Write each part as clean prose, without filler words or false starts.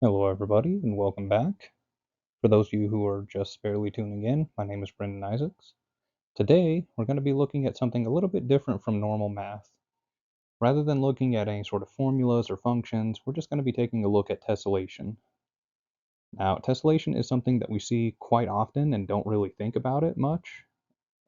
Hello, everybody, and welcome back. For those of you who are just barely tuning in, my name is Brendan Isaacs. Today, we're going to be looking at something a little bit different from normal math. Rather than looking at any sort of formulas or functions, we're just going to be taking a look at tessellation. Now, tessellation is something that we see quite often and don't really think about it much,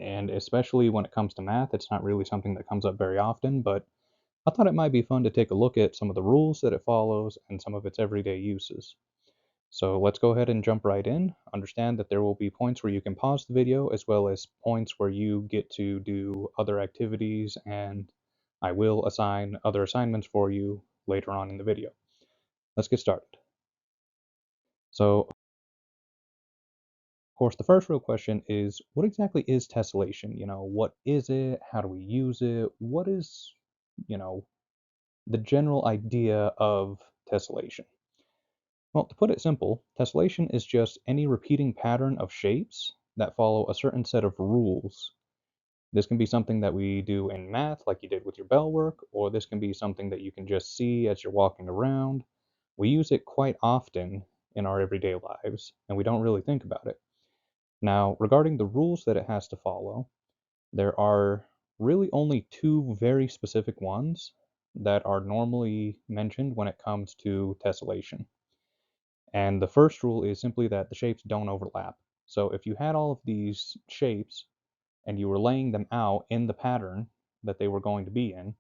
and especially when it comes to math, it's not really something that comes up very often, but I thought it might be fun to take a look at some of the rules that it follows and some of its everyday uses. So let's go ahead and jump right in. Understand that there will be points where you can pause the video as well as points where you get to do other activities, and I will assign other assignments for you later on in the video. Let's get started. So, of course, the first real question is, what exactly is tessellation? What is it? How do we use it? What is, you know, the general idea of tessellation? Well, to put it simple, tessellation is just any repeating pattern of shapes that follow a certain set of rules. This can be something that we do in math, like you did with your bell work, or this can be something that you can just see as you're walking around. We use it quite often in our everyday lives, and we don't really think about it. Now, regarding the rules that it has to follow, there are really only two very specific ones that are normally mentioned when it comes to tessellation. And the first rule is simply that the shapes don't overlap. So if you had all of these shapes and you were laying them out in the pattern that they were going to be in,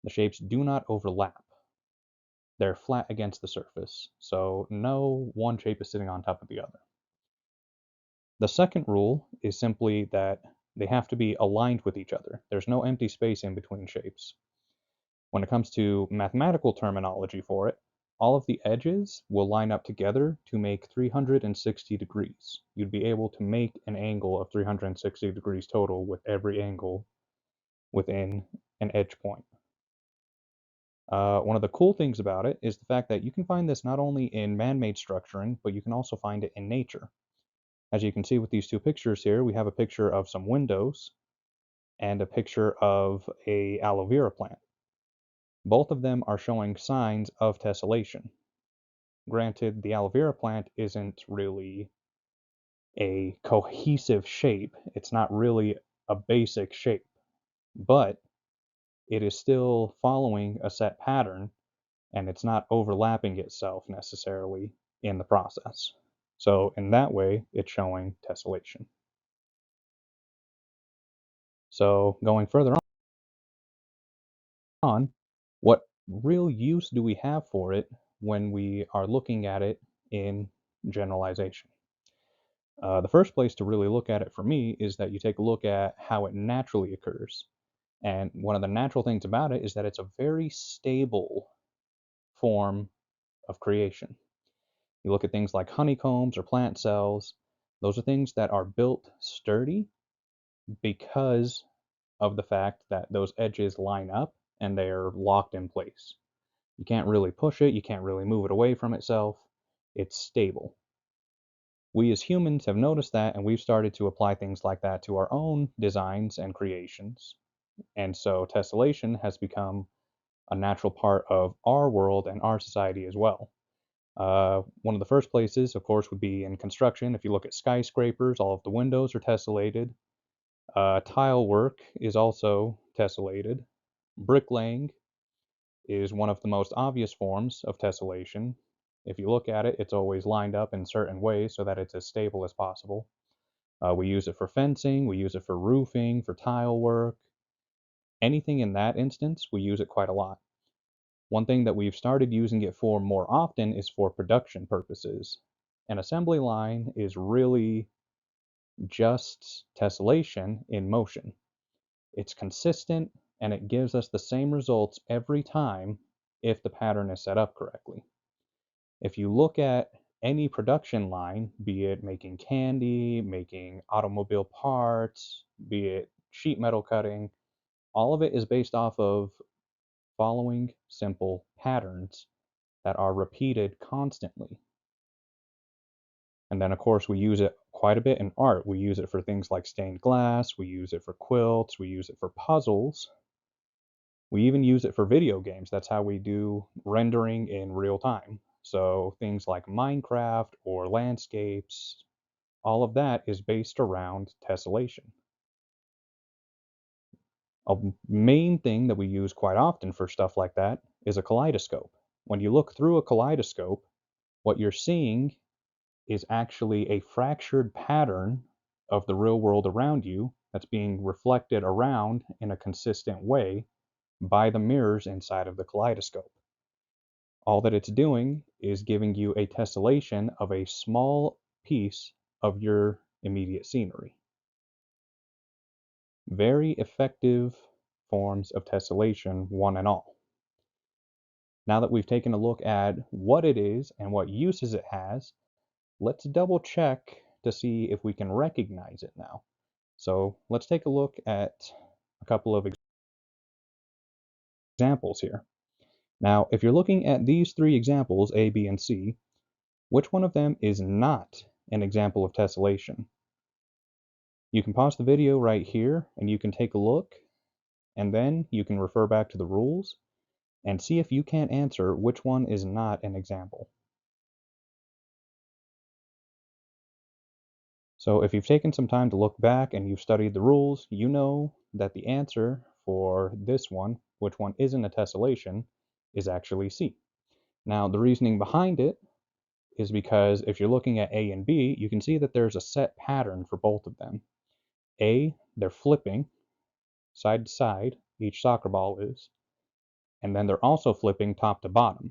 the shapes do not overlap. They're flat against the surface. So no one shape is sitting on top of the other. The second rule is simply that they have to be aligned with each other. There's no empty space in between shapes. When it comes to mathematical terminology for it, all of the edges will line up together to make 360 degrees. You'd be able to make an angle of 360 degrees total with every angle within an edge point. One of the cool things about it is the fact that you can find this not only in man-made structuring, but you can also find it in nature. As you can see with these two pictures here, we have a picture of some windows and a picture of a aloe vera plant. Both of them are showing signs of tessellation. Granted, the aloe vera plant isn't really a cohesive shape. It's not really a basic shape, but it is still following a set pattern and it's not overlapping itself necessarily in the process. So in that way, it's showing tessellation. So going further on, what real use do we have for it when we are looking at it in generalization? The first place to really look at it for me is that you take a look at how it naturally occurs. And one of the natural things about it is that it's a very stable form of creation. You look at things like honeycombs or plant cells, those are things that are built sturdy because of the fact that those edges line up and they are locked in place. You can't really push it, you can't really move it away from itself. It's stable. We as humans have noticed that, and we've started to apply things like that to our own designs and creations. And so tessellation has become a natural part of our world and our society as well. One of the first places, of course, would be in construction. If you look at skyscrapers, all of the windows are tessellated. Tile work is also tessellated. Bricklaying is one of the most obvious forms of tessellation. If you look at it, it's always lined up in certain ways so that it's as stable as possible. We use it for fencing, we use it for roofing, for tile work. Anything in that instance, we use it quite a lot. One thing that we've started using it for more often is for production purposes. An assembly line is really just tessellation in motion. It's consistent and it gives us the same results every time if the pattern is set up correctly. If you look at any production line, be it making candy, making automobile parts, be it sheet metal cutting, all of it is based off of following simple patterns that are repeated constantly. And then, of course, we use it quite a bit in art. We use it for things like stained glass, we use it for quilts, we use it for puzzles. We even use it for video games. That's how we do rendering in real time. So things like Minecraft or landscapes, all of that is based around tessellation. A main thing that we use quite often for stuff like that is a kaleidoscope. When you look through a kaleidoscope, what you're seeing is actually a fractured pattern of the real world around you that's being reflected around in a consistent way by the mirrors inside of the kaleidoscope. All that it's doing is giving you a tessellation of a small piece of your immediate scenery. Very effective forms of tessellation, one and all. Now that we've taken a look at what it is and what uses it has, let's double check to see if we can recognize it now. So let's take a look at a couple of examples here. Now, if you're looking at these three examples, A, B, and C, which one of them is not an example of tessellation? You can pause the video right here and you can take a look, and then you can refer back to the rules and see if you can't answer which one is not an example. So if you've taken some time to look back and you've studied the rules, you know that the answer for this one, which one isn't a tessellation, is actually C. Now, the reasoning behind it is because if you're looking at A and B, you can see that there's a set pattern for both of them. A, they're flipping side to side, each soccer ball is, and then they're also flipping top to bottom.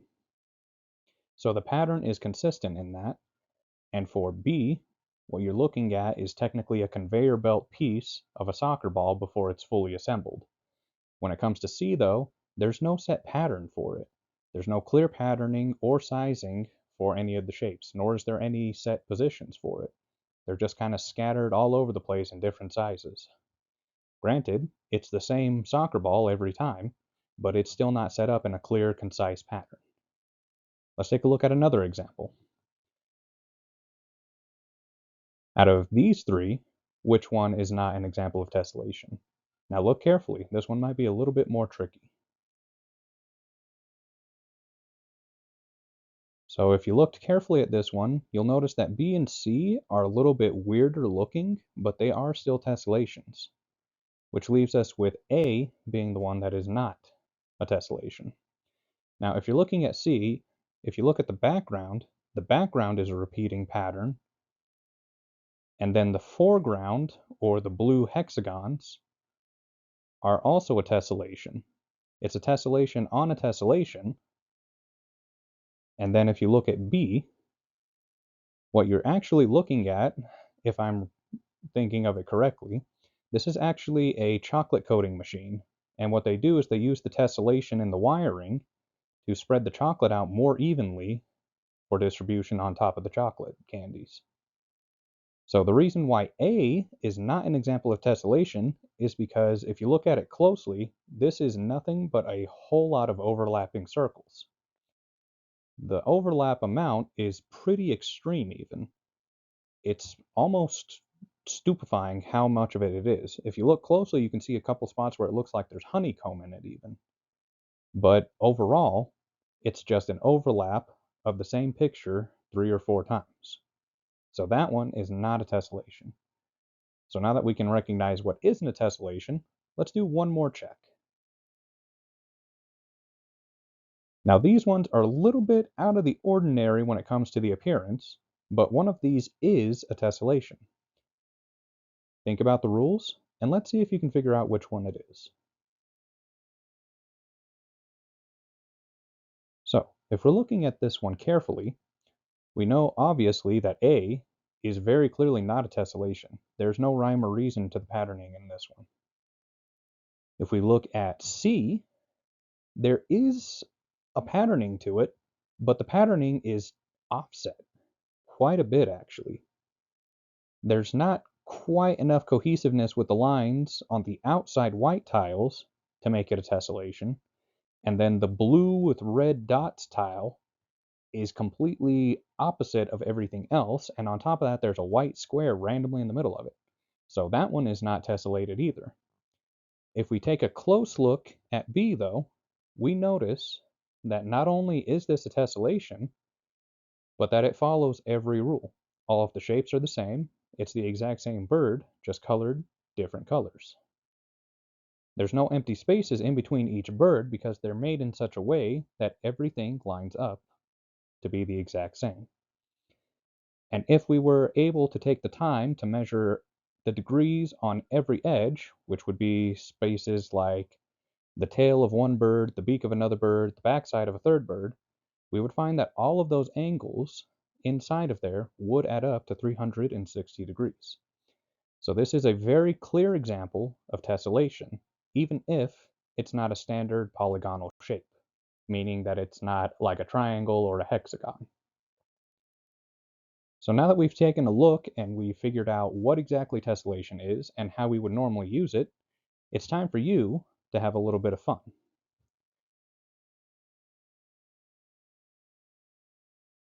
So the pattern is consistent in that. And for B, what you're looking at is technically a conveyor belt piece of a soccer ball before it's fully assembled. When it comes to C, though, there's no set pattern for it. There's no clear patterning or sizing for any of the shapes, nor is there any set positions for it. They're just kind of scattered all over the place in different sizes. Granted, it's the same soccer ball every time, but it's still not set up in a clear, concise pattern. Let's take a look at another example. Out of these three, which one is not an example of tessellation? Now look carefully, this one might be a little bit more tricky. So if you looked carefully at this one, you'll notice that B and C are a little bit weirder looking, but they are still tessellations, which leaves us with A being the one that is not a tessellation. Now if you're looking at C, if you look at the background is a repeating pattern, and then the foreground, or the blue hexagons, are also a tessellation. It's a tessellation on a tessellation. And then if you look at B, what you're actually looking at, if I'm thinking of it correctly, this is actually a chocolate coating machine. And what they do is they use the tessellation in the wiring to spread the chocolate out more evenly for distribution on top of the chocolate candies. So the reason why A is not an example of tessellation is because if you look at it closely, this is nothing but a whole lot of overlapping circles. The overlap amount is pretty extreme even. It's almost stupefying how much of it is. If you look closely, you can see a couple spots where it looks like there's honeycomb in it even. But overall, it's just an overlap of the same picture 3 or 4 times. So that one is not a tessellation. So now that we can recognize what isn't a tessellation, let's do one more check. Now these ones are a little bit out of the ordinary when it comes to the appearance, but one of these is a tessellation. Think about the rules, and let's see if you can figure out which one it is. So, if we're looking at this one carefully, we know obviously that A is very clearly not a tessellation. There's no rhyme or reason to the patterning in this one. If we look at C, there is a patterning to it, but the patterning is offset quite a bit actually. There's not quite enough cohesiveness with the lines on the outside white tiles to make it a tessellation, and then the blue with red dots tile is completely opposite of everything else, and on top of that there's a white square randomly in the middle of it. So that one is not tessellated either. If we take a close look at B though, we notice that not only is this a tessellation, but that it follows every rule. All of the shapes are the same. It's the exact same bird, just colored different colors. There's no empty spaces in between each bird because they're made in such a way that everything lines up to be the exact same. And if we were able to take the time to measure the degrees on every edge, which would be spaces like the tail of one bird, the beak of another bird, the backside of a third bird, we would find that all of those angles inside of there would add up to 360 degrees. So this is a very clear example of tessellation, even if it's not a standard polygonal shape, meaning that it's not like a triangle or a hexagon. So now that we've taken a look and we've figured out what exactly tessellation is and how we would normally use it, it's time for you to have a little bit of fun.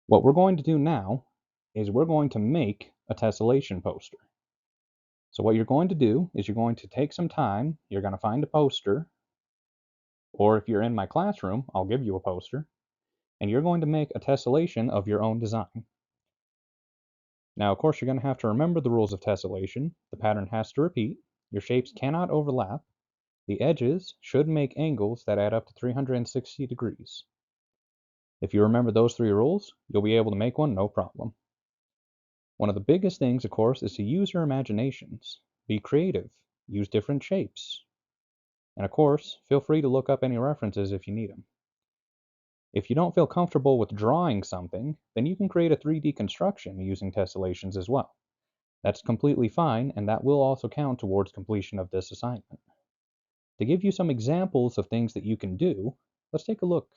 What we're going to do now is we're going to make a tessellation poster. So what you're going to do is you're going to take some time, you're going to find a poster, or if you're in my classroom, I'll give you a poster, and you're going to make a tessellation of your own design. Now, of course, you're going to have to remember the rules of tessellation. The pattern has to repeat, your shapes cannot overlap, the edges should make angles that add up to 360 degrees. If you remember those three rules, you'll be able to make one no problem. One of the biggest things, of course, is to use your imaginations. Be creative, use different shapes, and of course, feel free to look up any references if you need them. If you don't feel comfortable with drawing something, then you can create a 3D construction using tessellations as well. That's completely fine, and that will also count towards completion of this assignment. To give you some examples of things that you can do, let's take a look.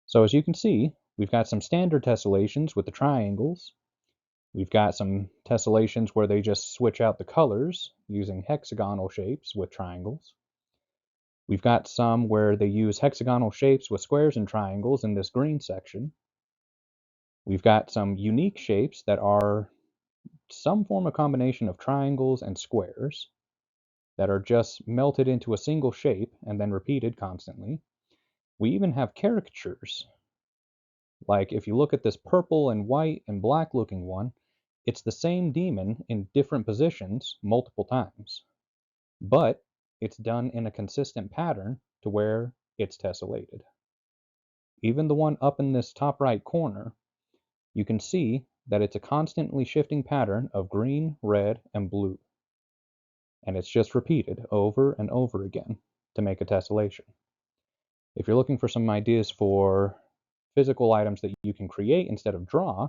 So as you can see, we've got some standard tessellations with the triangles. We've got some tessellations where they just switch out the colors using hexagonal shapes with triangles. We've got some where they use hexagonal shapes with squares and triangles in this green section. We've got some unique shapes that are some form of combination of triangles and squares that are just melted into a single shape and then repeated constantly. We even have caricatures. Like if you look at this purple and white and black looking one, it's the same demon in different positions multiple times, but it's done in a consistent pattern to where it's tessellated. Even the one up in this top right corner, you can see that it's a constantly shifting pattern of green, red, and blue. And it's just repeated over and over again to make a tessellation. If you're looking for some ideas for physical items that you can create instead of draw,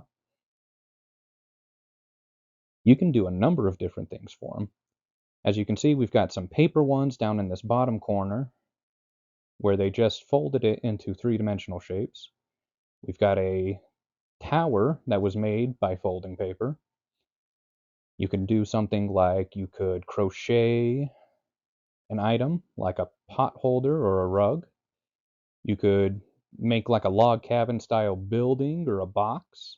you can do a number of different things for them. As you can see, we've got some paper ones down in this bottom corner where they just folded it into three-dimensional shapes. We've got a tower that was made by folding paper. You can do something like you could crochet an item like a pot holder or a rug. You could make like a log cabin style building or a box.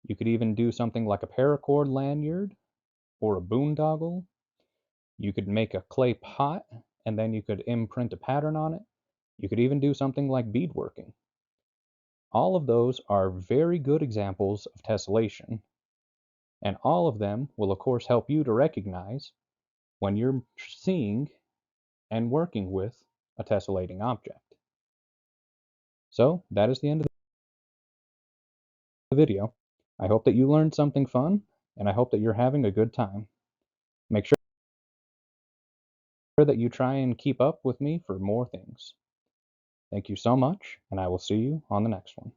You could even do something like a paracord lanyard or a boondoggle. You could make a clay pot and then you could imprint a pattern on it. You could even do something like beadworking. All of those are very good examples of tessellation, and all of them will of course help you to recognize when you're seeing and working with a tessellating object. So that is the end of the video. I hope that you learned something fun, and I hope that you're having a good time. Make sure that you try and keep up with me for more things. Thank you so much, and I will see you on the next one.